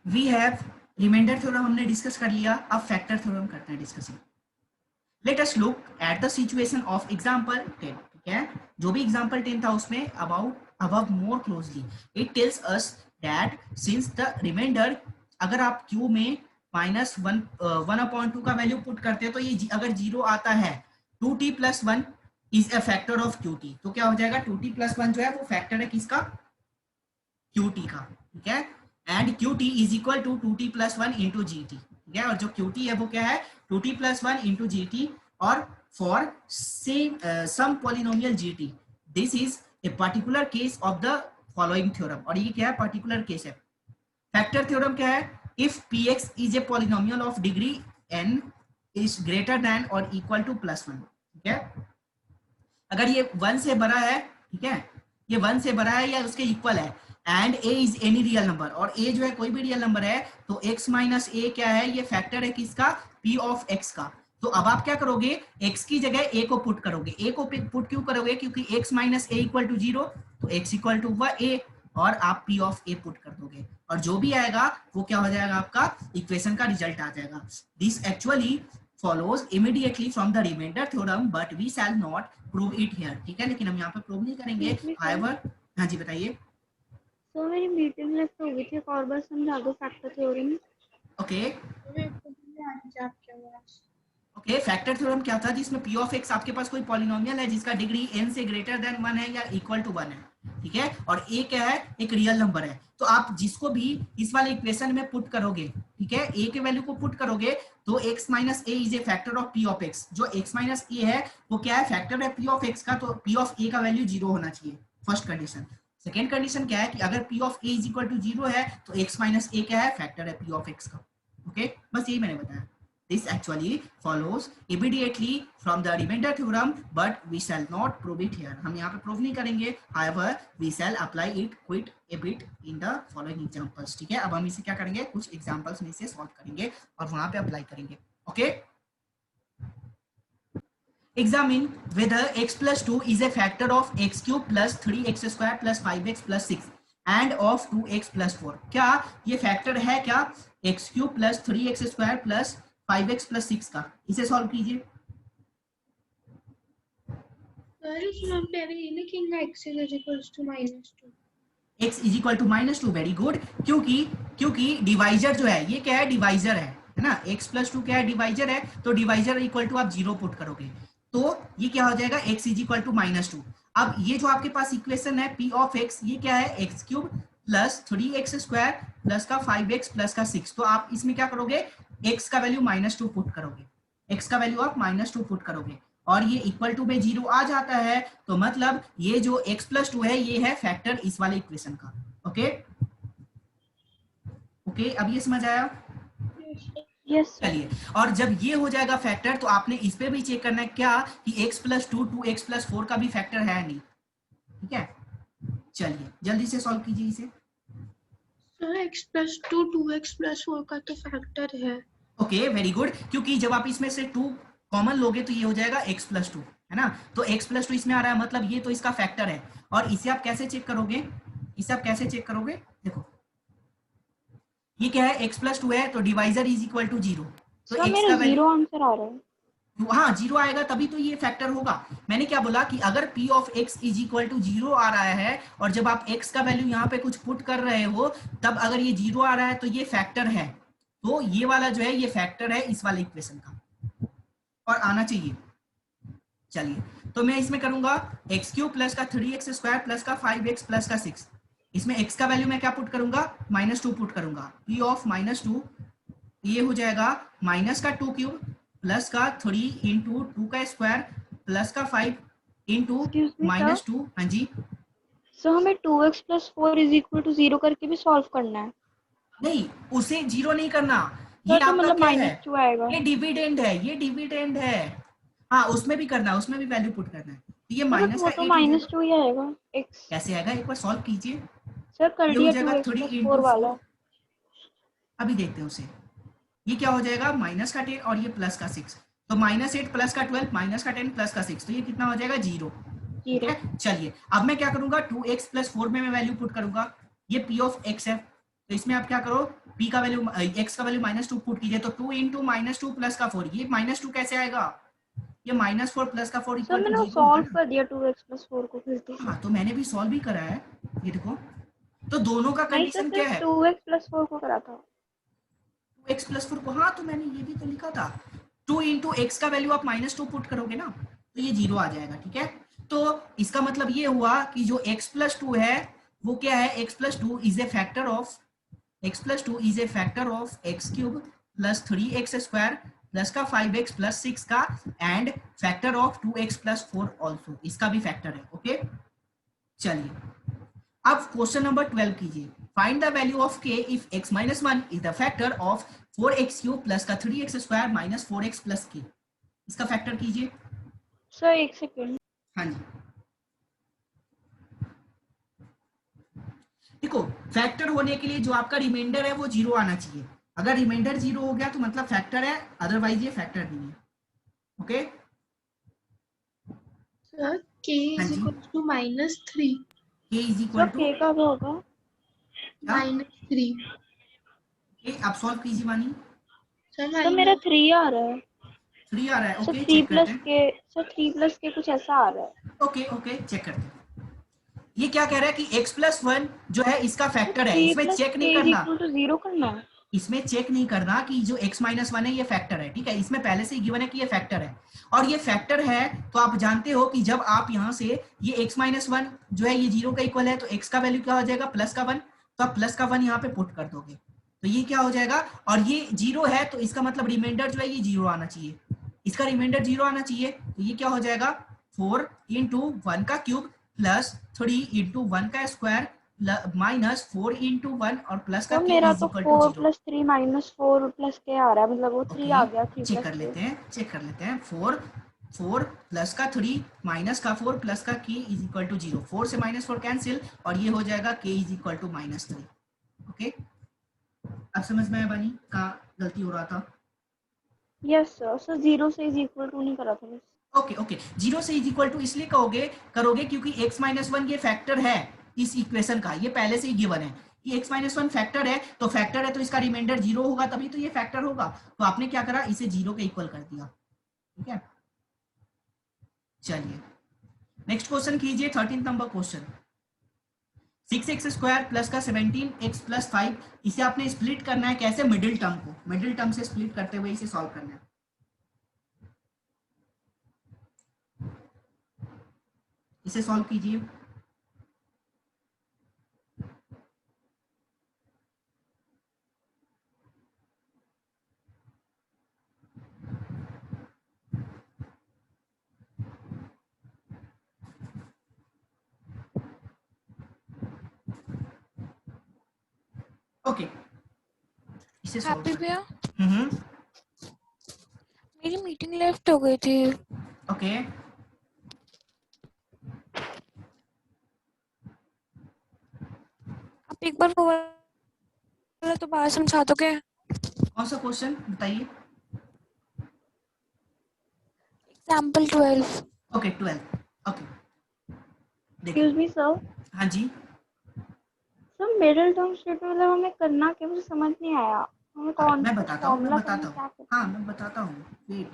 We have remainder theorem हमने discuss कर लिया, अब फैक्टर थ्योरम करते हैं discussing. Let us look at the situation of example 10। ठीक है, जो भी एग्जांपल 10 था उसमें above more closely it tells us that since the remainder, अगर आप क्यू में -1/2 का वैल्यू पुट करते हैं तो ये अगर 0 आता है, 2t + 1 is a factor of qt, तो क्या हो जाएगा 2t + 1 जो है वो फैक्टर है किसका, qt का। ठीक है, and qt is equal to 2t + 1 into gt। ठीक है, और जो qt है वो क्या है 2t + 1 इंटू gt, और for some polynomial gt this is a particular case of the following theorem. और ये क्या है, पर्टिकुलर केस है। फैक्टर थ्योरम क्या है, if px is a polynomial of degree n is greater than और equal to +1। ठीक है, अगर ये 1 से बड़ा है, ठीक है, ये 1 से बड़ा है या उसके इक्वल है, and a is any real number, और a जो है कोई भी रियल नंबर है, तो x माइनस a क्या है, ये फैक्टर है किसका, p ऑफ x का। तो अब आप क्या करोगे, x की जगह a को पुट करोगे। a को पुट क्यों करोगे, क्योंकि x minus a equal to 0, तो x इक्वल टू a, और आप p ऑफ a पुट कर दोगे, और जो भी आएगा वो क्या हो जाएगा, आपका इक्वेशन का रिजल्ट आ जाएगा। This actually follows immediately from the remainder theorem, but we shall not prove it here। ठीक है, लेकिन हम यहाँ पे प्रूव नहीं करेंगे। however, हाँ जी बताइए। सो मेरी मीटिंग लेफ्ट हो गई थी, एक और बार समझा दो factor theorem. Okay okay, factor theorem क्या था, जिसमें p ऑफ x आपके पास कोई पॉलिनोमियल है जिसका डिग्री n से ग्रेटर देन 1 है या इक्वल टू 1 है। ठीक है, और a क्या है, एक रियल नंबर है। तो आप जिसको भी इस वाले इक्वेशन में पुट करोगे, ठीक है, a के वैल्यू को पुट करोगे, तो x minus a is a factor of p of x। जो x माइनस a है वो क्या है, फैक्टर है p ऑफ x का, तो p ऑफ a का वैल्यू 0 होना चाहिए, फर्स्ट कंडीशन। सेकेंड कंडीशन क्या है कि अगर p of a is equal to 0 है तो x माइनस a क्या है, फैक्टर है p ऑफ x का। ओके, बस यही मैंने बताया। This actually follows immediately from the remainder theorem, but we shall not prove it here। हम यहाँ पे प्रूव नहीं करेंगे, however we shall apply it quite a bit in the following examples। ठीक है, अब हम इसे क्या करेंगे, कुछ एग्जांपल्स में इसे सॉल्व करेंगे और वहां पे अप्लाई करेंगे। Okay, examine whether x plus 2 is a factor of x³ plus 3x square plus 5x plus 6 and of 2x plus 4। क्या ये फैक्टर है क्या, x³ plus 3x square plus 5x plus 6 का, इसे सॉल्व कीजिए। x is equal to -2, very good. क्योंकि divisor जो है ये क्या है, डिवाइजर है ना, x प्लस 2 क्या है, डिवाइजर है, तो डिवाइजर इक्वल टू आप 0 पुट करोगे, तो ये क्या हो जाएगा, x इज इक्वल टू -2। अब ये जो आपके पास इक्वेशन है p ऑफ x, ये क्या है, x³ plus 3x square plus का 5x प्लस का 6, तो आप इसमें क्या करोगे, x का वैल्यू -2 पुट करोगे, x का वैल्यू आप -2 पुट करोगे, और ये इक्वल टू में 0 आ जाता है, तो मतलब ये जो x प्लस 2 है ये है फैक्टर इस वाले इक्वेशन का। ओके ओके, अब ये समझ आया। यस चलिए, और जब ये हो जाएगा फैक्टर, तो आपने इस पे भी चेक करना है क्या कि x प्लस 2 2x प्लस 4 का भी फैक्टर है नहीं। ठीक है, चलिए जल्दी से सॉल्व कीजिए इसे। x प्लस 2 2x प्लस 4 का तो फैक्टर है। ओके, वेरी गुड, क्योंकि जब आप इसमें से 2 कॉमन लोगे तो ये हो जाएगा x प्लस 2, है ना, तो x प्लस 2 इसमें आ रहा है, मतलब ये तो इसका फैक्टर है। और इसे आप कैसे चेक करोगे, इसे आप कैसे चेक करोगे, देखो ये क्या है, x प्लस 2 है, तो डिवाइजर इज इक्वल टू 0, तो सर x मेरा का वैल्यू 0 आंसर आ रहा है। हाँ 0 आएगा तभी तो ये फैक्टर होगा। मैंने क्या बोला कि अगर p of x is equal to 0 आ रहा है, और जब आप x का वैल्यू यहाँ पे कुछ पुट कर रहे हो, तब अगर ये 0 आ रहा है तो ये फैक्टर है, तो ये वाला जो है ये फैक्टर है इस वाले इक्वेशन का, और आना चाहिए। चलिए, तो मैं इसमें करूंगा x³ प्लस का 3x स्क्वायर प्लस का 5x प्लस का 6, इसमें x का वैल्यू मैं क्या पुट करूंगा, -2 पुट करूंगा, p ऑफ -2 ये हो जाएगा माइनस का 2³ प्लस का 3 इंटू 2 का स्क्वायर प्लस का 5 इंटू -2। हाँ जी, सो हमें 2x plus 4 is equal to 0 करके भी सॉल्व करना है। नहीं उसे 0 नहीं करना, ये सर तो आपका मतलब क्या है, -2 आएगा। ये डिविडेंड है, ये डिविडेंड है। हाँ उसमें भी करना है, उसमें भी वैल्यू पुट करना है, तो ये सर माइनस वो का तो 8 हो जाएगा। -2 ही आएगा x। कैसे आएगा, एक बार सॉल्व कीजिए। सर कर ये हो लिया जाएगा 2x 3 प्लस 4 इंटू वाला। 4, अभी देखते हैं उसे। ये क्या हो जाएगा, माइनस का 10 और ये प्लस का 6, तो -8 प्लस का 12 माइनस का 10 प्लस का 6, तो ये कितना हो जाएगा, 0। ठीक 0। है, चलिए अब मैं क्या करूंगा, 2x प्लस 4 में मैं वैल्यू पुट करूंगा, ये p ऑफ x है, तो इसमें आप क्या करो, p का वैल्यू x का वैल्यू -2 पुट कीजिए, तो 2 इंटू -2 प्लस का 4, ये -2 कैसे आएगा, ये -4 प्लस का 4 सर इक्वल टू मैंने 0 होगा सॉल्व ना। कर दिया 2x + 4 को फिर से। हाँ तो मैंने भी सॉल्व भी करा है, ये देखो। तो दोनों का नहीं सर, कंडीशन क्या सिर्फ है, 2x + 4 को करा था। 2x + 4 को, हाँ तो मैंने ये भी तो लिखा था, 2 इंटू एक्स का वैल्यू आप -2 पुट करोगे ना, तो ये 0 आ जाएगा, ठीक है। तो इसका मतलब ये हुआ कि जो x + 2 है वो क्या है, x + 2 is a factor of x³ plus 3x² plus का 5x प्लस 6 का and factor of 2x + 4 also, इसका भी फैक्टर है, ओके। चलिए अब क्वेश्चन नंबर 12 कीजिए, find the value of k if x - 1 is the factor of 4x³ plus का 3x² minus 4x plus k, इसका फैक्टर कीजिए। सर एक सेकेंड। हाँ जी, देखो फैक्टर होने के लिए जो आपका रिमाइंडर है वो 0 आना चाहिए, अगर रिमाइंडर 0 हो गया तो मतलब फैक्टर है, अदरवाइज ये फैक्टर नहीं है, ओके। सर k हाँ = जी, -3। k is equal sir to k का क्या होगा? क्या, -3। k आप सॉल्व कीजिए मानी, सर मेरा 3 आ रहा है। 3 आ रहा है, सर ओके 3 चेक करते + हैं, k, सर 3 + k कुछ ऐसा आ रहा है। ओके ओके चेक करते हैं। ये क्या कह रहा है कि x + 1 जो है इसका सर फैक्टर है, 3 इसमें + चेक नहीं k करना, = 0 करना है। इसमें चेक नहीं करना कि जो x - 1 है ये फैक्टर है, ठीक है, इसमें पहले से ही गिवन है कि ये फैक्टर है, और ये फैक्टर है तो आप जानते हो कि जब आप यहाँ से ये x - 1 जो है ये 0 का इक्वल है, तो x का वैल्यू क्या हो जाएगा, +1, तो आप +1 यहाँ पे पुट कर दोगे, तो ये क्या हो जाएगा, और ये 0 है तो इसका मतलब रिमाइंडर जो है ये 0 आना चाहिए, इसका रिमाइंडर 0 आना चाहिए, तो ये क्या हो जाएगा 4 × 1³ प्लस 3 × 1 का स्क्वायर -4 × 1 और प्लस का सर k मेरा इज तो इक्वल टू 4 0। + 3 -4 + k आ रहा है, मतलब वो 3 ओके आ गया, 3 चेक + कर k। लेते हैं, 4 प्लस का 3 माइनस का 4 प्लस का k इज इक्वल टू 0, 4 से -4 कैंसिल और ये हो जाएगा k is equal to -3, okay. अब समझ में आया बानी कहाँ गलती हो रहा था, यस सर। सर 0 से = नहीं करा था बस। ओके ओके, 0 से इज इक्वल टू इसलिए करोगे क्योंकि x - 1 ये फैक्टर है इस इक्वेशन का, ये पहले से ही गिवन है कि x - 1 फैक्टर है, तो फैक्टर है तो इसका रिमाइंडर 0 होगा तभी तो ये फैक्टर होगा, तो आपने क्या करा, इसे 0 के इक्वल कर दिया, ठीक है। चलिए नेक्स्ट क्वेश्चन कीजिए, 13 नंबर क्वेश्चन, 6x² प्लस का 17x + 5, इसे आपने स्प्लिट करना है, कैसे, मिडिल टर्म को मिडिल टर्म से स्प्लिट करते हुए इसे सॉल्व करना है, इसे सॉल्व कीजिए। ओके इसे सॉल्व हैप्पी भैया, करते हैं, मेरी मीटिंग लेफ्ट हो गई थी। ओके आप एक बार वो वाला तो बात समझा दोगे? कौन सा क्वेश्चन बताइए, एग्जाम्पल 12। ओके 12, ओके देखिए, एक्सक्यूज मी सर। हाँ जी, सर मिडिल टर्म स्टेटमेंट मतलब हमें करना क्या, मुझे समझ नहीं आया। हमें कौन मैं सा बताता हूँ फॉर्मूला करना, क्या हाँ करना है? मैं बताता हूँ, वेट,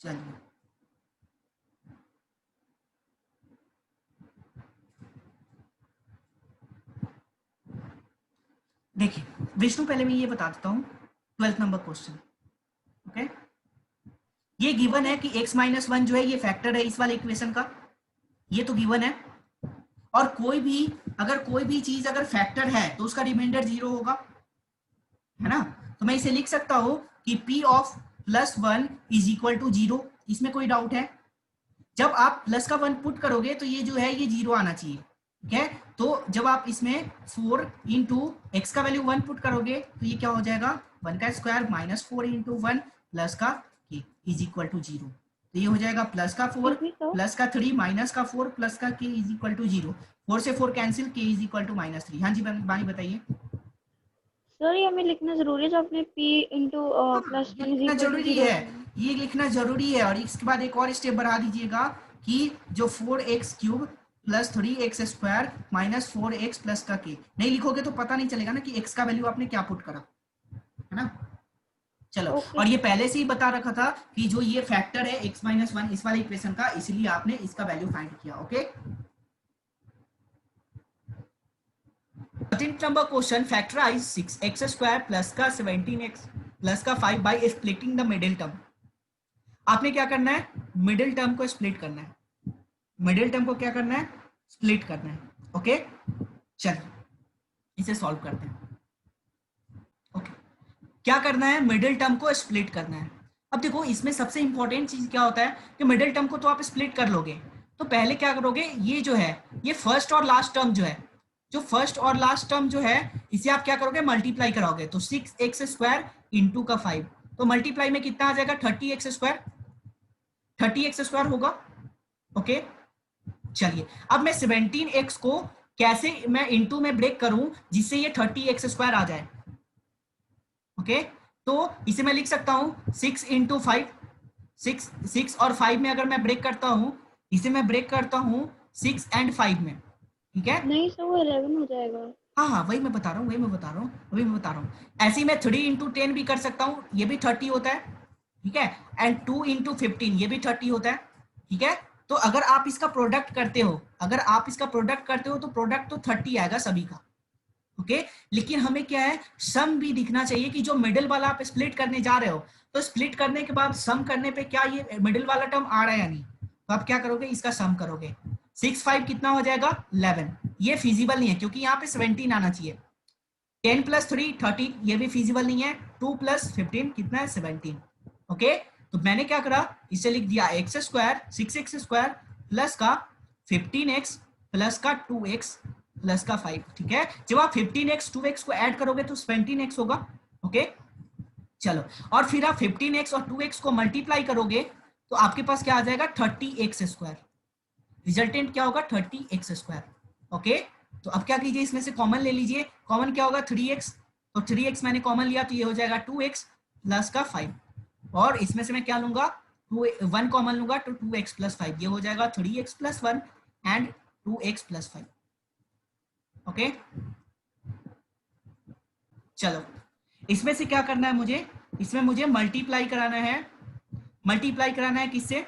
चलिए देखिए विष्णु, पहले मैं ये बता देता हूँ 12th नंबर क्वेश्चन, ओके। ये गिवन है कि x - 1 जो है ये फैक्टर है इस वाले इक्वेशन का, ये तो गिवन है, और कोई भी चीज अगर फैक्टर है तो उसका रिमाइंडर 0 होगा, है ना, तो मैं इसे लिख सकता हूं कि p of +1 is equal to 0, इसमें कोई डाउट है, जब आप प्लस का 1 पुट करोगे तो ये जो है ये 0 आना चाहिए, ठीक है, तो जब आप इसमें 4 × x का वैल्यू 1 पुट करोगे तो ये क्या हो जाएगा 1 का स्क्वायर -4 × 1 प्लस का k इज इक्वल टू 0, तो ये हो जाएगा प्लस का 4 एक्सक्यूज मी सर। प्लस का 3 माइनस का 4 प्लस का k इज इक्वल टू 0, 4 से 4 cancel, k is equal to -3, हाँ जी बानी बताइए। सर ये हमें लिखना जरूरी है, जो आपने p + हाँ, ये +1 लिखना = जरूरी 0 है, करना है। ये लिखना जरूरी है, और इसके बाद एक और स्टेप बढ़ा दीजिएगा कि जो 4x³ plus 3x square minus 4x plus का k। नहीं लिखोगे तो पता नहीं चलेगा ना कि x का वैल्यू आपने क्या पुट करा, है ना। चलो, ओके और ये पहले से ही बता रखा था कि जो ये फैक्टर है x माइनस 1 इस वाले इक्वेशन का, इसलिए आपने इसका वैल्यू फाइंड किया। Okay, 13th number question, factorise 6x square plus का 17x प्लस का 5 by splitting the middle term. आपने क्या करना है, मिडिल टर्म को स्प्लिट करना है, मिडिल टर्म को क्या करना है, स्प्लिट करना है। ओके, चलिए इसे सॉल्व करते हैं। ओके, क्या करना है, मिडिल टर्म को स्प्लिट करना है। अब देखो इसमें सबसे इंपॉर्टेंट चीज क्या होता है कि मिडिल टर्म को तो आप स्प्लिट कर लोगे, तो पहले क्या करोगे, ये जो है ये फर्स्ट और लास्ट टर्म जो है, जो फर्स्ट और लास्ट टर्म जो है इसे आप क्या करोगे, मल्टीप्लाई कराओगे। तो 6x स्क्वायर इंटू का 5, तो मल्टीप्लाई में कितना आ जाएगा, 30x स्क्वायर, 30x स्क्वायर होगा। ओके, चलिए अब मैं 17x को कैसे मैं इंटू में ब्रेक करूं जिससे ये 30x स्क्वायर आ जाए। ओके, तो इसे मैं लिख सकता हूं 6 इंटू 5, 6 और 5 में अगर मैं ब्रेक करता हूं, इसे मैं ब्रेक करता हूं 6 एंड 5 में, ठीक है। नहीं सर, वो 11 हो जाएगा। हाँ हाँ, वही मैं बता रहा हूँ, वही मैं बता रहा हूँ, वही मैं बता रहा हूँ। ऐसे ही मैं 3 इंटू 10 भी कर सकता हूँ, ये भी 30 होता है, ठीक है। एंड 2 इंटू 15 ये भी 30 होता है, ठीक है। तो अगर आप इसका प्रोडक्ट करते हो, अगर आप इसका प्रोडक्ट करते हो तो प्रोडक्ट तो 30 आएगा सभी का। ओके, लेकिन हमें क्या है, सम भी दिखना चाहिए कि जो मिडिल वाला आप स्प्लिट करने जा रहे हो, तो स्प्लिट करने के बाद सम करने पे क्या ये मिडिल वाला टर्म आ रहा है या नहीं, तो आप क्या करोगे, इसका सम करोगे। 6 5 कितना हो जाएगा, 11। ये फिजिबल नहीं है क्योंकि यहाँ पे 17 आना चाहिए। 10 प्लस 3 13, ये भी फिजिबल नहीं है। 2 प्लस 15 कितना है, 17। ओके, तो मैंने क्या करा, इसे लिख दिया x square 6x square plus का 15x प्लस का 2x प्लस का 5, ठीक है। जब आप 15x 2x को ऐड करोगे तो 17x होगा। ओके, चलो, और फिर आप 15x और 2x को मल्टीप्लाई करोगे तो आपके पास क्या आ जाएगा, 30x स्क्वायर। रिजल्टेंट क्या होगा, 30x स्क्वायर। ओके, तो अब क्या कीजिए, इसमें से कॉमन ले लीजिए। कॉमन क्या होगा, 3x, तो 3x मैंने कॉमन लिया तो ये हो जाएगा 2x प्लस का 5, और इसमें से मैं क्या लूंगा, 1 कॉमन लूंगा तो 2x प्लस 5, ये हो जाएगा 3x plus 1 and 2x plus 5। Okay, चलो इसमें से क्या करना है मुझे, इसमें मुझे मल्टीप्लाई कराना है। मल्टीप्लाई कराना है किससे,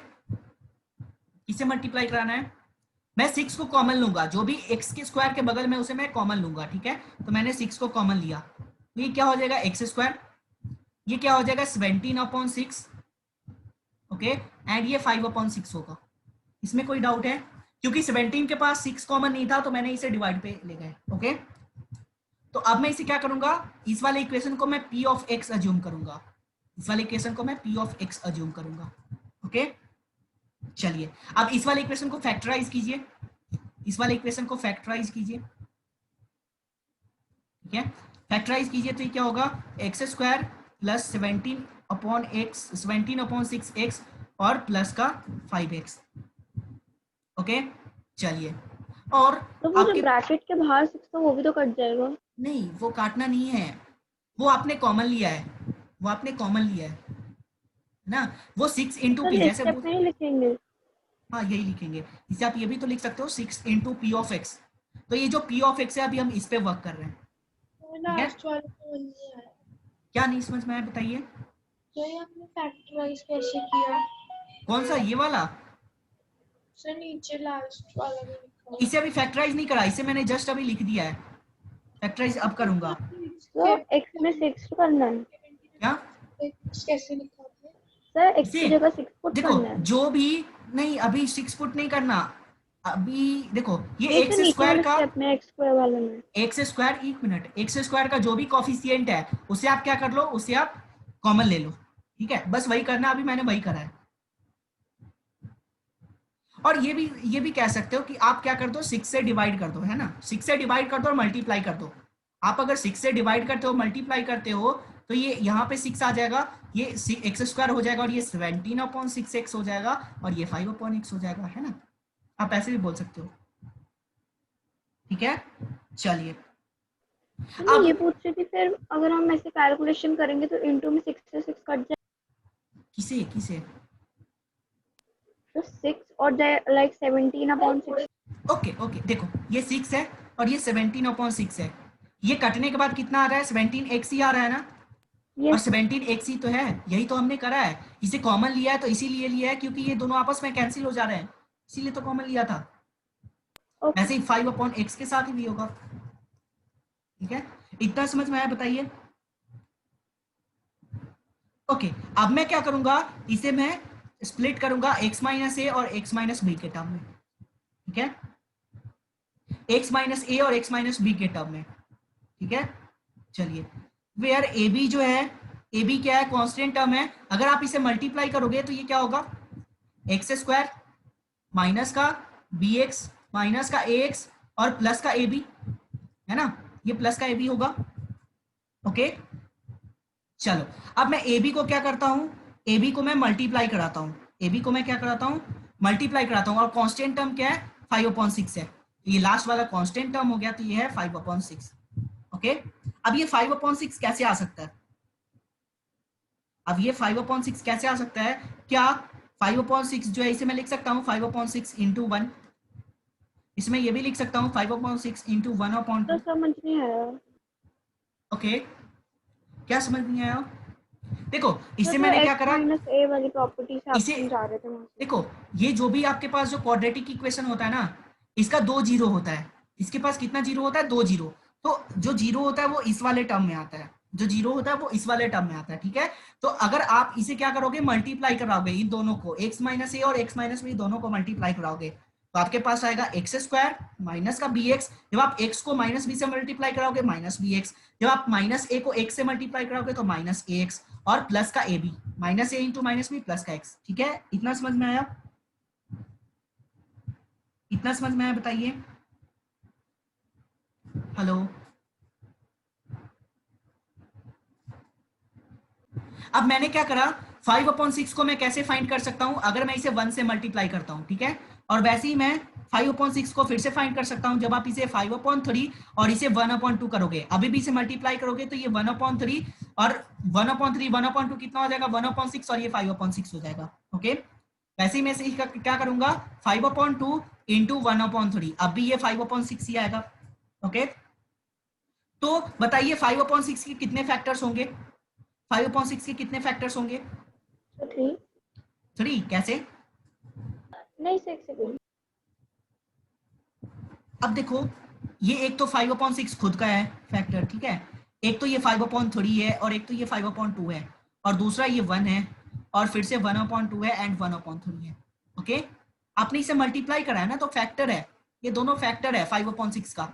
किससे मल्टीप्लाई कराना है, मैं 6 को कॉमन लूंगा, जो भी x के स्क्वायर के बगल में उसे मैं कॉमन लूंगा, ठीक है। तो मैंने 6 को कॉमन लिया, तो ये क्या हो जाएगा, एक्स स्क्वायर, ये क्या हो जाएगा 17/6। ओके, एंड ये 5/6 होगा। इसमें कोई डाउट है, क्योंकि 17 के पास 6 कॉमन नहीं था तो मैंने इसे डिवाइड पे ले गए। ओके, तो अब मैं इसे क्या करूंगा, इस वाले इक्वेशन को मैं p ऑफ x अज्यूम करूंगा, इस वाले इक्वेशन को मैं p ऑफ x अज्यूम करूंगा। ओके, चलिए अब इस वाले इक्वेशन को फैक्टराइज कीजिए, इस वाले इक्वेशन को फैक्टराइज कीजिए, ठीक है। फैक्टराइज कीजिए तो ये क्या होगा, एक्स स्क्वायर प्लस 17/6x और प्लस का 5x। ओके, चलिए, और तो वो जो आपके ब्रैकेट के बाहर 6 था वो भी तो कट जाएगा। नहीं, वो काटना नहीं है, वो आपने कॉमन लिया है, वो आपने कॉमन लिया है ना। वो 6 इंटू तो पी, नेक्स्ट जैसे स्टेप नहीं लिखेंगे। हाँ यही लिखेंगे, इसे आप ये भी तो लिख सकते हो 6 इंटू पी ऑफ एक्स। तो ये जो पी ऑफ एक्स है अभी हम इस पे वर्क कर रहे हैं, ठीक है। लास्ट वाला तो नहीं आया। क्या नहीं समझ में आया बताइए, तो ये आपने फैक्टराइज कैसे किया? कौन सा ये वाला, सर नीचे लास्ट वाला भी लिखा हुआ इसे अभी फैक्टराइज नहीं करा, इसे मैंने जस्ट अभी लिख दिया है, फैक्टराइज अब करूंगा। तो x में 6 करना है क्या, कैसे लिखा था? सर, x इसे की जगह 6 पुट देखो, करना है। जो भी नहीं, अभी 6 फुट नहीं करना, अभी देखो ये नहीं एक्स सर, नीचे स्क्वायर वाले का, स्टेप में x स्क्वायर वाले में। एक्स स्क्वायर, एक मिनट, एक्स स्क्वायर का जो भी कॉफिशिएंट है उसे आप क्या कर लो, उसे आप कॉमन ले लो, ठीक है। बस वही करना, अभी मैंने वही करा है। और ये भी कह सकते हो कि आप क्या कर दो, 6 से डिवाइड कर दो, है ना, 6 से डिवाइड कर दो और मल्टीप्लाई कर दो। आप अगर 6 से डिवाइड करते हो, मल्टीप्लाई करते हो, तो ये यहाँ पे 6 आ जाएगा, ये एक्स स्क्वायर हो जाएगा, और ये 17/6x हो जाएगा, और ये 5/x हो जाएगा, है ना। आप ऐसे भी बोल सकते हो, ठीक है। चलिए मैं अब ये पूछ रही थी, फिर अगर हम ऐसे कैलकुलेशन करेंगे तो इंटू में 6 से 6 कट जाए किसे किसे, तो 6 और जाए लाइक 17/6। ओके ओके, देखो ये 6 है और ये 17/6 है, ये कटने के बाद कितना आ रहा है, 17x ही आ रहा है ना, और यस 17x ही तो है, यही तो हमने करा है। इसे कॉमन लिया है तो इसीलिए लिया है क्योंकि ये दोनों आपस में कैंसिल हो जा रहे हैं, इसीलिए तो कॉमन लिया था। ओके वैसे ही 5/x के साथ भी होगा। ठीक है, इतना समझ में आया, बताइए। ओके, अब मैं क्या करूंगा, इसे मैं स्प्लिट करूंगा x माइनस ए और x माइनस बी के टर्म में। ठीक है, x माइनस ए और x माइनस बी के टर्म में। ठीक है, चलिए, वेयर ए बी जो है, ए बी क्या है, कांस्टेंट टर्म है। अगर आप इसे मल्टीप्लाई करोगे तो ये क्या होगा, एक्स स्क्वायर माइनस का बी एक्स माइनस का ए एक्स और प्लस का ए बी, है ना, ये प्लस का ए बी होगा। ओके, चलो अब मैं ए बी को क्या करता हूं, ए बी को मैं मल्टीप्लाई कराता हूं, ए बी को मैं क्या कराता हूं, मल्टीप्लाई कराता हूं, और कांस्टेंट टर्म क्या है, 5/6 है, ये लास्ट वाला कांस्टेंट टर्म हो गया, तो ये है 5/6। ओके, अब ये 5/6 कैसे आ सकता है, अब ये 5/6 कैसे आ सकता है, क्या 5/6 जो है इसे मैं लिख सकता हूँ 5/6 इंटू 1, इसमें ये भी लिख सकता हूँ 5/6 इंटू 1/2। तो समझ नहीं आया। ओके, क्या समझ नहीं आया, देखो इसे तो मैंने क्या x करा, माइनस ए वाली प्रॉपर्टी से आप इसे समझा रहे थे मुझे। देखो, ये जो भी आपके पास जो क्वाड्रेटिक इक्वेशन होता है ना, इसका 2 जीरो होता है, इसके पास कितना जीरो होता है, 2 जीरो, तो जो जीरो होता है वो इस वाले टर्म में आता है, जो जीरो होता है वो इस वाले टर्म में आता है। ठीक है, तो अगर आप इसे क्या करोगे, मल्टीप्लाई कराओगे इन दोनों को, x माइनस ए और x माइनस बी दोनों को मल्टीप्लाई कराओगे, तो आपके पास आएगा एक्स स्क्वायर माइनस का बी एक्स, जब आप x को माइनस बी से मल्टीप्लाई कराओगे माइनस बी एक्स, जब आप माइनस ए को x से मल्टीप्लाई कराओगे तो माइनस ए एक्स, और प्लस का A B, minus A into minus B plus का एक्स। ठीक है, इतना समझ में आया, इतना समझ में आया, बताइए। हेलो, अब मैंने क्या करा, 5/6 को मैं कैसे फाइंड कर सकता हूं, अगर मैं इसे 1 से मल्टीप्लाई करता हूं। ठीक है, और वैसे ही मैं 5/6 को फिर से फाइंड कर सकता हूं, जब आप इसे 5/3 और इसे 1/2 करोगे, अभी भी इसे मल्टीप्लाई करोगे तो ये 1/3 और 1/3 1/2 कितना हो जाएगा, 1/6, और ये 5/6 हो जाएगा। ओके, वैसे ही मैं इसे क्या करूंगा, 5/2 इंटू 1/3, अब भी ये 5/6 ही आएगा। ओके, तो बताइए 5/6 के कितने फैक्टर्स होंगे, 5/6 के कितने फैक्टर्स होंगे, तो 3 3, कैसे, नहीं 6 सेकंड। अब देखो, ये एक तो 5/6 खुद का है फैक्टर, ठीक है, एक तो ये 5/3 है, और एक तो ये 5/2 है, और दूसरा ये 1 है, और फिर से 1/2 है एंड 1/3 है। ओके, आपने इसे मल्टीप्लाई करा है ना, तो फैक्टर है, ये दोनों फैक्टर है 5/6 का।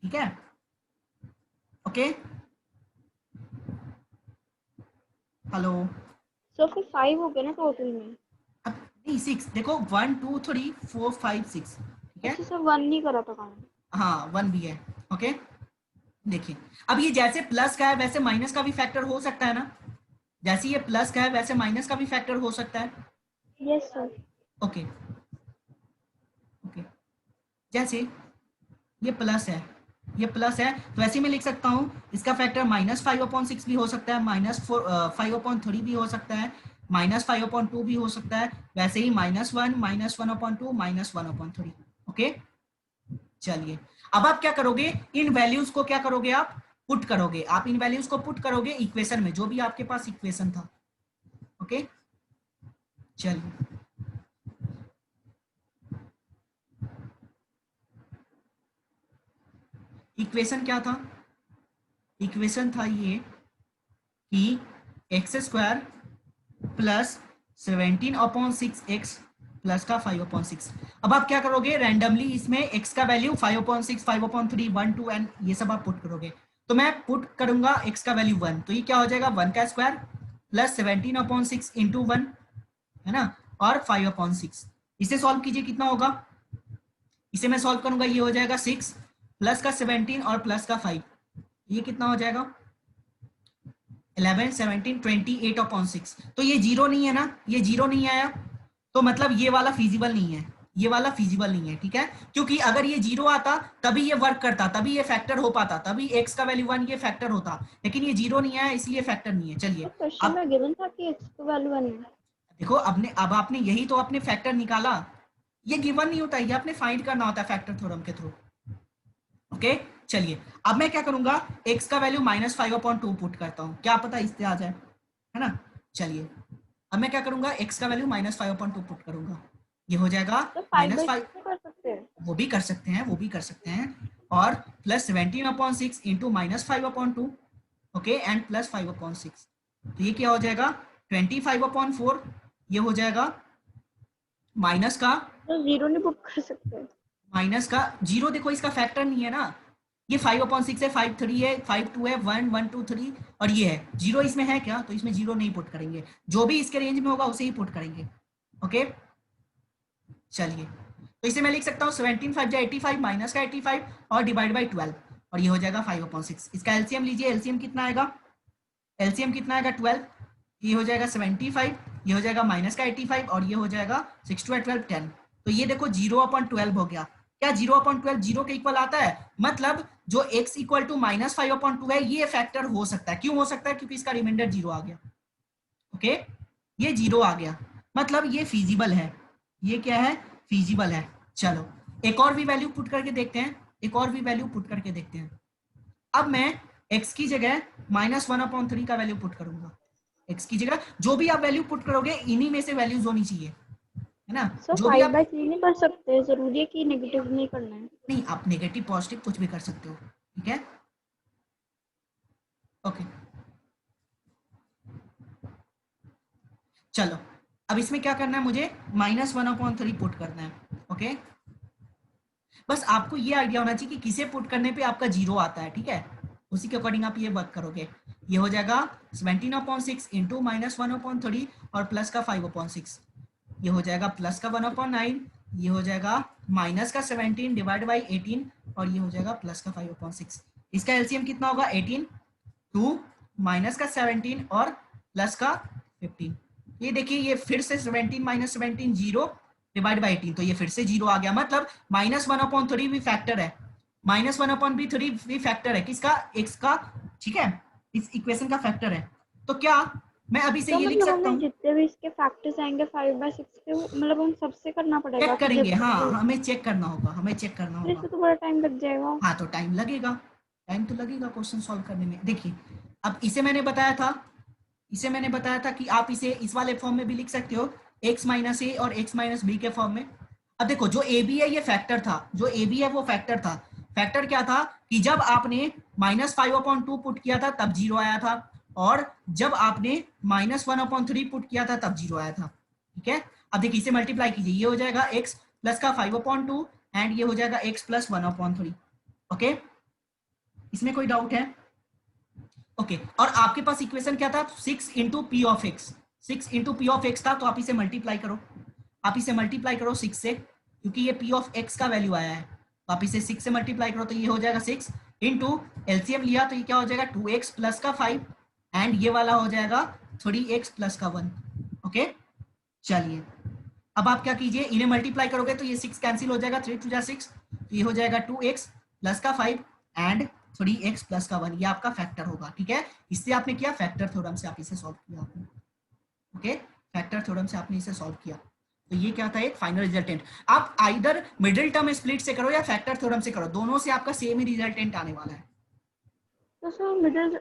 ठीक है, ओके, हेलो, सो फिर 5 हो गए ना टोटल में। अब नहीं 6, देखो 1 2 3 4 5 6, ठीक है, अच्छा सर 1 नहीं करा था काम। हाँ 1 भी है। ओके, देखिए, अब ये जैसे प्लस का है वैसे माइनस का भी फैक्टर हो सकता है ना, जैसे ये प्लस का है वैसे माइनस का भी फैक्टर हो सकता है। Yes sir. ओके ओके, जैसे ये प्लस है, ये प्लस है, तो ऐसे मैं लिख सकता हूँ इसका फैक्टर -5/6 भी हो सकता है, -5/3 भी हो सकता है, -5/2 भी हो सकता है, वैसे ही -1 -1/2 -1/3। ओके, चलिए, अब आप क्या करोगे, इन वैल्यूज को क्या करोगे, आप पुट करोगे, आप इन वैल्यूज को पुट करोगे इक्वेशन में, जो भी आपके पास इक्वेशन था। ओके, चलिए, इक्वेशन क्या था, इक्वेशन था ये कि x square plus 17/6x plus का 5/6। अब आप क्या करोगे, रैंडमली इसमें x का वैल्यू 5/6 5/3 1 2 एंड ये सब आप पुट करोगे, तो मैं पुट करूंगा x का वैल्यू 1, तो ये क्या हो जाएगा 1 का स्क्वायर प्लस 17/6 इंटू 1, है ना, और 5/6। इसे सॉल्व कीजिए, कितना होगा, इसे मैं सॉल्व करूंगा, ये हो जाएगा 6 प्लस का 17 और प्लस का 5, ये कितना हो जाएगा 11 17 28/6। तो ये जीरो नहीं है ना, ये जीरो नहीं आया, तो मतलब ये वाला फिजिबल नहीं है, ये वाला फिजिबल नहीं है। ठीक है, क्योंकि अगर ये जीरो आता तभी ये वर्क करता, तभी ये फैक्टर हो पाता, तभी x का वैल्यू 1 ये फैक्टर होता, लेकिन ये जीरो नहीं आया इसलिए फैक्टर नहीं है। चलिए, तो क्वेश्चन अब में गिवन था कि x का वैल्यू 1 है। देखो, अब आपने यही तो अपने फैक्टर निकाला, ये गिवन नहीं होता, ये आपने फाइंड करना होता है फैक्टर थ्योरम के थ्रू। ओके चलिए, अब मैं क्या करूंगा, x का वैल्यू -5/2 पुट करता हूं, क्या पता इससे आ जाए, है ना। चलिए अब मैं क्या करूंगा, x का वैल्यू -5/2 पुट करूंगा, ये हो जाएगा तो 5/6 -5, कर सकते हैं। वो भी कर सकते हैं, वो भी कर सकते हैं, और plus 17/6 into -5/2, okay, and plus 5/6, तो ये क्या हो जाएगा 25/4, ये हो जाएगा माइनस का, तो 0 नहीं पुट कर सकते। माइनस का 0, देखो इसका फैक्टर नहीं है ना, ये 5/6 है, 5 3 है, 5 2 है, 1 1 2 3, और ये है 0, इसमें है क्या, तो इसमें 0 नहीं पुट करेंगे, जो भी इसके रेंज में होगा उसे ही पुट करेंगे। ओके चलिए, तो इसे मैं लिख सकता हूँ 17 5 85 माइनस का 85 और डिवाइड बाई 12, और ये हो जाएगा 5/6। इसका एलसीएम लीजिए, एलसीएम कितना आएगा, एलसीएम कितना आएगा 12, ये हो जाएगा 75, ये हो जाएगा माइनस का 85, और ये हो जाएगा 6 2 12 10, तो ये देखो 0/12 हो गया। क्या 0/12 0 के इक्वल आता है, मतलब जो x इक्वल टू -5/2 है ये फैक्टर हो सकता है, क्यों हो सकता है, क्योंकि इसका रिमाइंडर 0 आ गया। ओके ये 0 आ गया, मतलब ये फिजिबल है, ये क्या है, फिजिबल है। चलो एक और भी वैल्यू पुट करके देखते हैं, एक और भी वैल्यू पुट करके देखते हैं। अब मैं x की जगह -1/3 का वैल्यू पुट करूंगा, x की जगह जो भी आप वैल्यू पुट करोगे इन्हीं में से वैल्यूज होनी चाहिए, है ना। सर जो भी आप 5/3 नहीं कर सकते, जरूरी है कि नेगेटिव नहीं करना है। नहीं, आप नेगेटिव पॉजिटिव कुछ भी कर सकते हो, ठीक है। ओके चलो, अब इसमें क्या करना है, मुझे -1/3 पुट करना है। ओके बस आपको ये आइडिया होना चाहिए कि किसे पुट करने पे आपका 0 आता है, ठीक है, उसी के अकॉर्डिंग आप ये वर्क करोगे। ये हो जाएगा 17/6 इंटू -1/3 और प्लस का 5/6, ये हो जाएगा प्लस का 1/9, ये हो जाएगा माइनस का 17 डिवाइड बाई 18, और ये हो जाएगा प्लस का 5/6। इसका एलसीएम कितना होगा 18, 2 माइनस का 17 और प्लस का 15, ये देखिए ये फिर से 17 माइनस 17 0 डिवाइड बाई 18, तो ये फिर से 0 आ गया, मतलब -1/3 भी फैक्टर है, -1/3 भी फैक्टर है किसका, x का, ठीक है, इस इक्वेशन का फैक्टर है। तो क्या मैं अभी से तो ये लिख मतलब सकता हमें हूँ, जितने भी इसके फैक्टर्स आएंगे 5/6 के, मतलब हम सबसे करना पड़ेगा चेक कि करेंगे, जब हाँ हमें चेक करना होगा, हमें चेक करना फिर होगा। इसमें तो बड़ा टाइम लग जाएगा। हाँ तो टाइम लगेगा, टाइम तो लगेगा क्वेश्चन सॉल्व करने में। देखिए अब इसे मैंने बताया था, इसे मैंने बताया था कि आप इसे इस वाले फॉर्म में भी लिख सकते हो, x माइनस ए और x माइनस बी के फॉर्म में। अब देखो जो ए बी है ये फैक्टर था, जो ए बी है वो फैक्टर था। फैक्टर क्या था कि जब आपने -5/2 पुट किया था तब 0 आया था, और जब आपने -1/3 पुट किया था तब 0 आया था, ठीक है। अब देखिए इसे मल्टीप्लाई कीजिए, ये हो जाएगा x प्लस का 5/2 एंड ये हो जाएगा x प्लस 1/3। ओके इसमें कोई डाउट है, ओके और आपके पास इक्वेशन क्या था, 6 into P of x, 6 into P of x था, तो आप इसे मल्टीप्लाई करो, आप इसे मल्टीप्लाई करो 6 से, क्योंकि ये पी ऑफ एक्स का वैल्यू आया है, तो आप इसे 6 से मल्टीप्लाई करो, तो ये हो जाएगा 6 इंटू एलसीएम लिया तो ये क्या हो जाएगा 2x प्लस का 5 एंड ये वाला हो जाएगा 3x प्लस का 1। ओके चलिए अब आप क्या कीजिए, इन्हें मल्टीप्लाई करोगे तो ये 6 कैंसिल हो जाएगा, 3 2 6, तो ये हो जाएगा 2x प्लस का 5 एंड 3x प्लस का 1, ये आपका फैक्टर होगा, ठीक है। इससे आपने किया फैक्टर थ्योरम से आप इसे सॉल्व किया आपने, ओके फैक्टर थ्योरम से आपने इसे सॉल्व किया, तो ये क्या था एक फाइनल रिजल्टेंट। आप आइदर मिडिल टर्म स्प्लिट से करो या फैक्टर थ्योरम से करो, दोनों से आपका सेम ही रिजल्टेंट आने वाला है। तो sir middle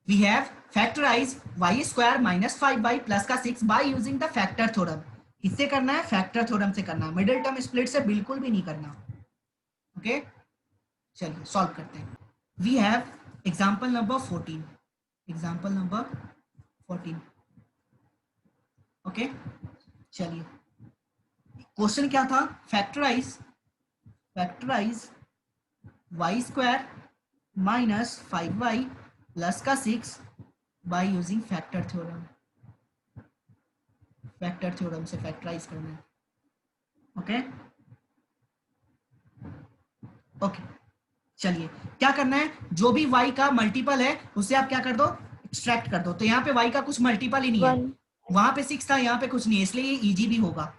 we have factorize y square minus 5y plus का 6 by using the factor theorem। किससे करना है, फैक्टर थ्योरम से करना है, मिडिल टर्म स्प्लिट से बिल्कुल भी नहीं करना। ओके चलिए सॉल्व करते हैं। We have example number 14, example number 14। Okay चलिए क्वेश्चन क्या था, factorise y square minus 5y plus का 6 by using factor theorem, factor theorem से फैक्टराइज करना है। ओके ओके चलिए क्या करना है, जो भी y का मल्टीपल है उसे आप क्या कर दो, एक्सट्रैक्ट कर दो, तो यहाँ पे y का कुछ मल्टीपल ही नहीं है, 1 वहां पे 6 था, यहाँ पे कुछ नहीं है, इसलिए ये इजी भी होगा।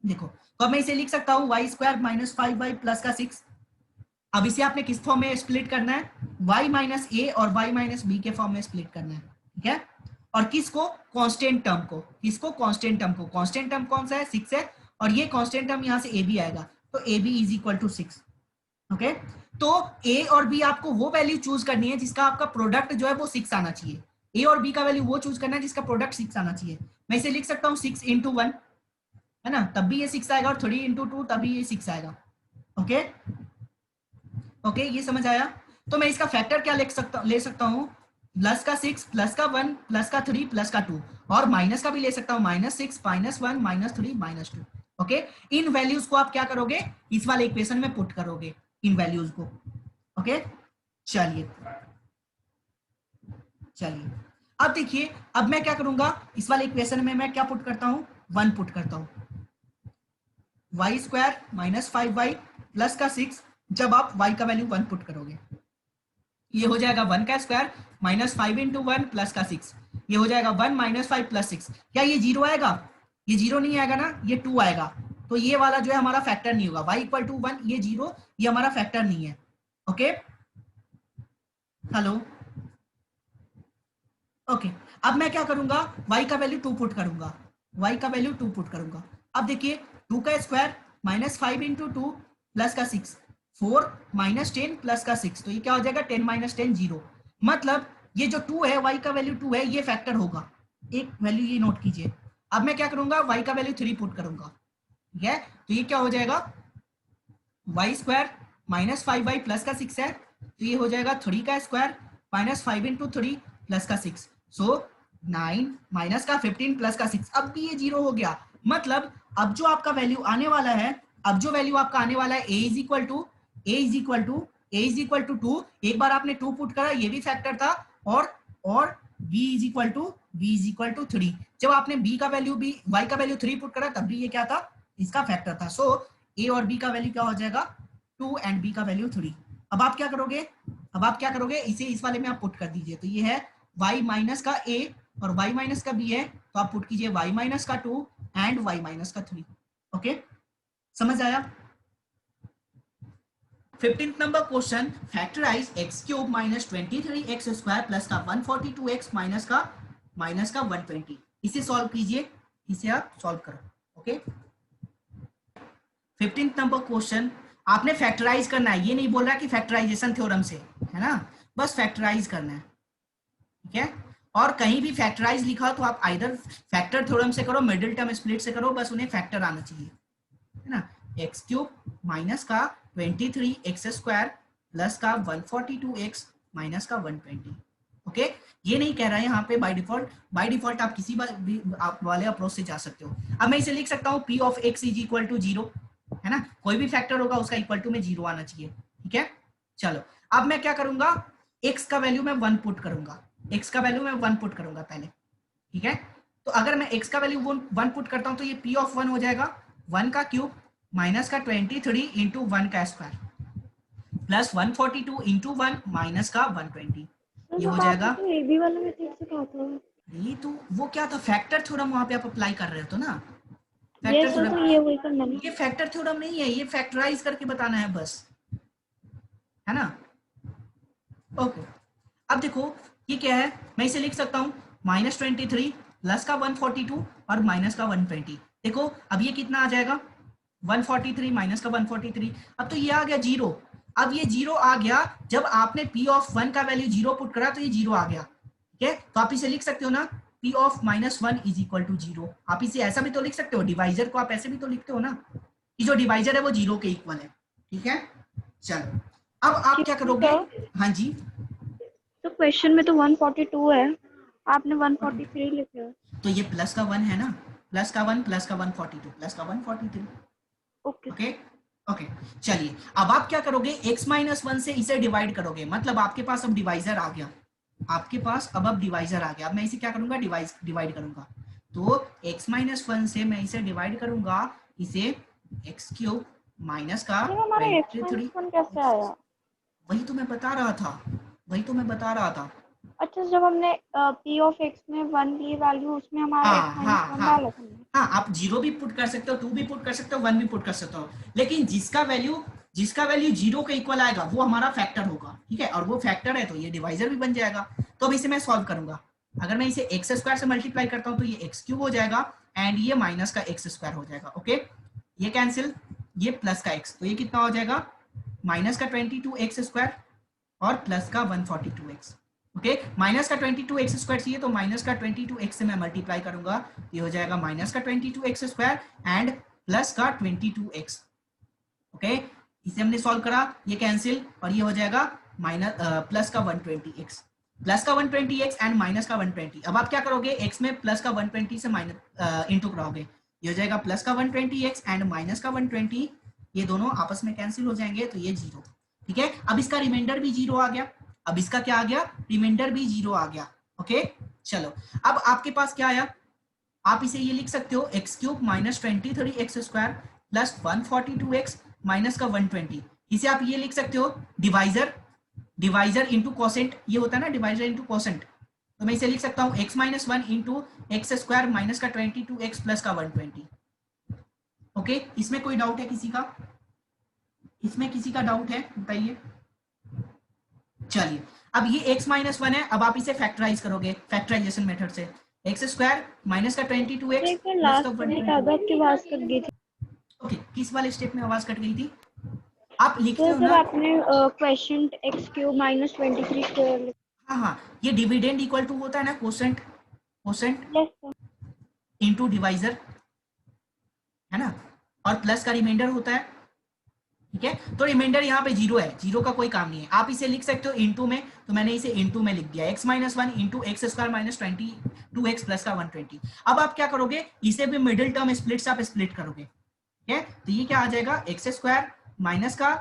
देखो तो मैं इसे लिख सकता हूँ y square minus 5y plus का 6। अब इसे आपने किस फॉर्म में स्प्लिट करना है, y माइनस ए और y माइनस बी के फॉर्म में स्प्लिट करना है, ठीक है। और किसको, कांस्टेंट टर्म को, किसको, कांस्टेंट टर्म को, कांस्टेंट टर्म कौन सा है 6 है, और ये कांस्टेंट टर्म यहाँ से ए बी आएगा, तो A B is equal to 6। Okay, तो ए और बी आपको वो वैल्यू चूज करनी है जिसका आपका प्रोडक्ट जो है वो 6 आना चाहिए। ए और बी का वैल्यू वो चूज करना है जिसका प्रोडक्ट 6 आना चाहिए। मैं इसे लिख सकता हूँ 6 × 1, है ना, तब भी ये 6 आएगा, और 3 × 2 तब भी ये 6 आएगा। ओके ओके, ये समझ आया। तो मैं इसका फैक्टर क्या ले सकता हूँ, प्लस का 6 प्लस का 1 प्लस का 3 प्लस का 2, और माइनस का भी ले सकता हूँ, -6 -1 -3 -2। ओके, इन वैल्यूज को आप क्या करोगे, इस वाले इक्वेशन में पुट करोगे इन वैल्यूज को। ओके, चलिए अब देखिए, अब मैं क्या करूंगा, इस वाले इक्वेशन में मैं क्या पुट करता हूं, 1 पुट करता हूं, y² - 5y प्लस का 6, जब आप y का वैल्यू 1 पुट करोगे ये हो जाएगा 1 का स्क्वायर -5 × 1 प्लस का 6, ये हो जाएगा 1 - 5 + 6। क्या ये 0 आएगा, ये 0 नहीं आएगा ना, ये 2 आएगा, तो ये वाला जो है हमारा फैक्टर नहीं होगा, y = 1, ये 0, ये हमारा फैक्टर नहीं है। ओके, हेलो, ओके, अब मैं क्या करूंगा, y का वैल्यू 2 पुट करूंगा, y का वैल्यू 2 पुट करूंगा। अब देखिए 2 का स्क्वायर -5 × 2 प्लस का 6, 4 - 10 प्लस का 6, तो ये क्या हो जाएगा 10 - 10 0। मतलब ये जो 2 है, y का वैल्यू 2 है, ये फैक्टर होगा, एक वैल्यू ये नोट कीजिए। अब मैं क्या करूंगा, y का वैल्यू 3 पुट करूंगा, ठीक है, तो ये क्या हो जाएगा, y² - 5y प्लस का 6 है, तो ये हो जाएगा 3 का स्क्वायर -5 × 3 प्लस का 6, सो 9 माइनस का 15 प्लस का 6। अब भी ये 0 हो गया, मतलब अब जो आपका वैल्यू आने वाला है, अब जो वैल्यू आपका आने वाला है, a इज इक्वल टू 2, एक बार आपने 2 पुट करा, ये भी फैक्टर था, और b इज इक्वल टू 3, जब आपने y का वैल्यू 3 पुट करा, तब भी ये क्या था, इसका फैक्टर था। सो a और b का वैल्यू क्या हो जाएगा 2 एंड b का वैल्यू 3। अब आप क्या करोगे, इसे इस वाले में आप पुट कर दीजिए, तो ये है y माइनस का a और y माइनस का b है, तो आप पुट कीजिए y माइनस का 2 एंड y माइनस का 3। ओके, समझ आया। 15th number question, factorise x³ - 23x² plus का 142x माइनस का 120। इसे सॉल्व कीजिए, इसे आप सॉल्व करो। ओके, 15th नंबर क्वेश्चन, आपने फैक्टराइज करना है, ये नहीं बोल रहा कि फैक्टराइजेशन थ्योरम से, है ना, बस फैक्टराइज करना है, ठीक है। और कहीं भी फैक्टराइज लिखा हो तो आप आइदर फैक्टर थ्योरम से करो, मिडिल टर्म स्प्लिट से करो, बस उन्हें फैक्टर आना चाहिए, है ना। x³ माइनस का 23x² प्लस का 142x माइनस का 120। ओके, ये नहीं कह रहा है यहाँ पे बाय डिफॉल्ट आप किसी भी आप वाले अप्रोच से जा सकते हो। अब मैं इसे लिख सकता हूँ p of x is equal to 0, है ना, कोई भी फैक्टर होगा उसका इक्वल टू में 0 आना चाहिए, ठीक है। चलो, अब मैं क्या करूंगा, x का वैल्यू मैं 1 पुट करूंगा, पहले, ठीक है। तो अगर मैं x का वैल्यू 1 पुट करता हूं, तो ये p ऑफ 1 हो जाएगा 1 का क्यूब माइनस का 23 इंटू 1 का स्क्वायर प्लस 142 इंटू 1 माइनस का 120, ये हो जाएगा। तो ए बी वाला मेथड से क्या था, ये तो वो क्या था, फैक्टर थ्योरम, वहां पे आप अप्लाई कर रहे हो तो ना, ये फैक्टर थ्योरम, तो ये वही करना है। ये फैक्टर थ्योरम नहीं है, ये फैक्टराइज करके बताना है बस, है ना। ओके, अब देखो ये क्या है, मैं इसे लिख सकता हूँ -23 प्लस का 142 और माइनस का 120। देखो अब ये कितना आ जाएगा, 143 माइनस का 143, अब तो ये आ गया 0। अब ये 0 आ गया, जब आपने p ऑफ 1 का वैल्यू 0 पुट करा, तो ये 0 आ गया, ठीक है। तो आप इसे लिख सकते हो ना, p of -1 is equal to 0। आप इसे ऐसा भी तो लिख सकते हो, डिवाइजर को आप ऐसे भी तो लिखते हो ना, कि जो डिवाइजर है वो 0 के इक्वल है, ठीक है। चलो, अब आप क्या करोगे, हाँ जी, तो क्वेश्चन में तो 142 है, आपने 143 लिखा है। तो ये प्लस का 1 है ना, प्लस का 1 प्लस का 142 प्लस का 143। ओके ओके, चलिए अब आप क्या करोगे, x - 1 से इसे डिवाइड करोगे, मतलब आपके पास अब डिवाइजर आ गया, अब डिवाइजर आ गया। अब मैं इसे क्या करूंगा, डिवाइड करूंगा, तो x - 1 से मैं इसे डिवाइड करूंगा, इसे x³ माइनस का हमारा x 1 कैसे आया? वही तो मैं बता रहा था। अच्छा, जब हमने p ऑफ x में 1 दी वैल्यू, उसमें हमारा x - 1 डाला था। हाँ, आप 0 भी पुट कर सकते हो, 2 भी पुट कर सकते हो, 1 भी पुट कर सकते हो, लेकिन जिसका वैल्यू 0 के इक्वल आएगा वो हमारा फैक्टर होगा, ठीक है, और वो फैक्टर है तो ये डिवाइजर भी बन जाएगा। तो अब इसे मैं सॉल्व करूंगा, अगर मैं इसे x² से मल्टीप्लाई करता हूँ तो ये x³ हो जाएगा एंड ये माइनस का x² हो जाएगा। ओके, ये कैंसिल, ये प्लस का x, तो ये कितना हो जाएगा माइनस का 22x स्क्वायर और प्लस का 142x। ओके, माइनस का 22x स्क्वायर चाहिए तो माइनस का 22x से मैं मल्टीप्लाई करूंगा, ये हो जाएगा माइनस का 22x स्क्वायर एंड प्लस का 22x। ओके, इसे हमने सॉल्व करा, ये कैंसिल और ये हो जाएगा माइनस प्लस का 120x, प्लस का 120x एंड माइनस का 120। अब आप क्या करोगे, x में प्लस का 120 से माइनस इंटू कराओगे, ये हो जाएगा प्लस का 120x एंड माइनस का 120, ये दोनों आपस में कैंसिल हो जाएंगे तो ये 0। ठीक है, अब इसका रिमाइंडर भी 0 आ गया, अब इसका क्या आ गया, रिमाइंडर भी 0 आ गया। ओके, चलो अब आपके पास क्या आया, आप इसे ये लिख सकते हो x cube minus 23x square plus 142x minus का 120। इसे आप ये लिख सकते हो डिवाइजर इंटू कोसेंट, ये होता है ना डिवाइजर इंटू कोसेंट, तो मैं इसे लिख सकता हूँ x minus 1 into x square minus का 22x प्लस का 120। ओके, इसमें कोई डाउट है किसी का, इसमें किसी का डाउट है बताइए। चलिए, अब ये x माइनस 1 है, अब आप इसे फैक्टराइज करोगे फैक्टराइजेशन मेथड से, एक्स स्क्वायर माइनस का 22x प्लस का 120। ओके, किस वाले स्टेप में आवाज कट गई थी, आप लिखते हो ना, आपने question x cube minus 23 square. हाँ हाँ, ये डिविडेंड इक्वल टू होता है ना कोसेंट इनटू डिवाइजर, है ना, और प्लस का रिमाइंडर होता है। ठीक है, तो रिमाइंडर यहाँ पे 0 है, 0 का कोई काम नहीं है, आप इसे लिख सकते हो इनटू में, तो मैंने इसे इनटू में लिख दिया, x minus 1 into x square minus 22x plus का 120। अब आप क्या करोगे, इसे भी मिडिल टर्म स्प्लिट से आप स्प्लिट करोगे। ठीक है, तो ये क्या आ जाएगा, एक्स स्क्वायर माइनस का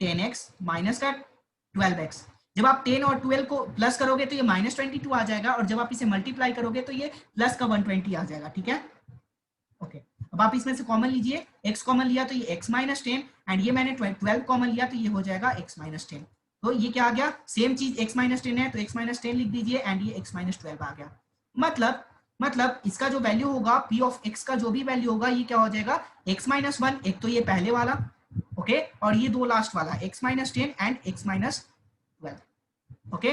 10x माइनस का 12x। जब आप 10 और 12 को प्लस करोगे तो ये माइनस 22 आ जाएगा, और जब आप इसे मल्टीप्लाई करोगे तो ये प्लस का 120 आ जाएगा। ठीक है, ओके, अब आप इसमें से कॉमन लीजिए, x कॉमन लिया तो ये x माइनस 10 एंड ये मैंने 12 कॉमन लिया तो ये हो जाएगा x माइनस 10। तो ये क्या आ गया, सेम चीज x माइनस 10 है तो x माइनस 10 लिख दीजिए एंड ये x माइनस 12 आ गया। मतलब इसका जो वैल्यू होगा p ऑफ x का जो भी वैल्यू होगा ये क्या हो जाएगा, x माइनस 1, एक तो ये पहले वाला, ओके, और ये दो लास्ट वाला x minus 10 and x minus 12। Okay,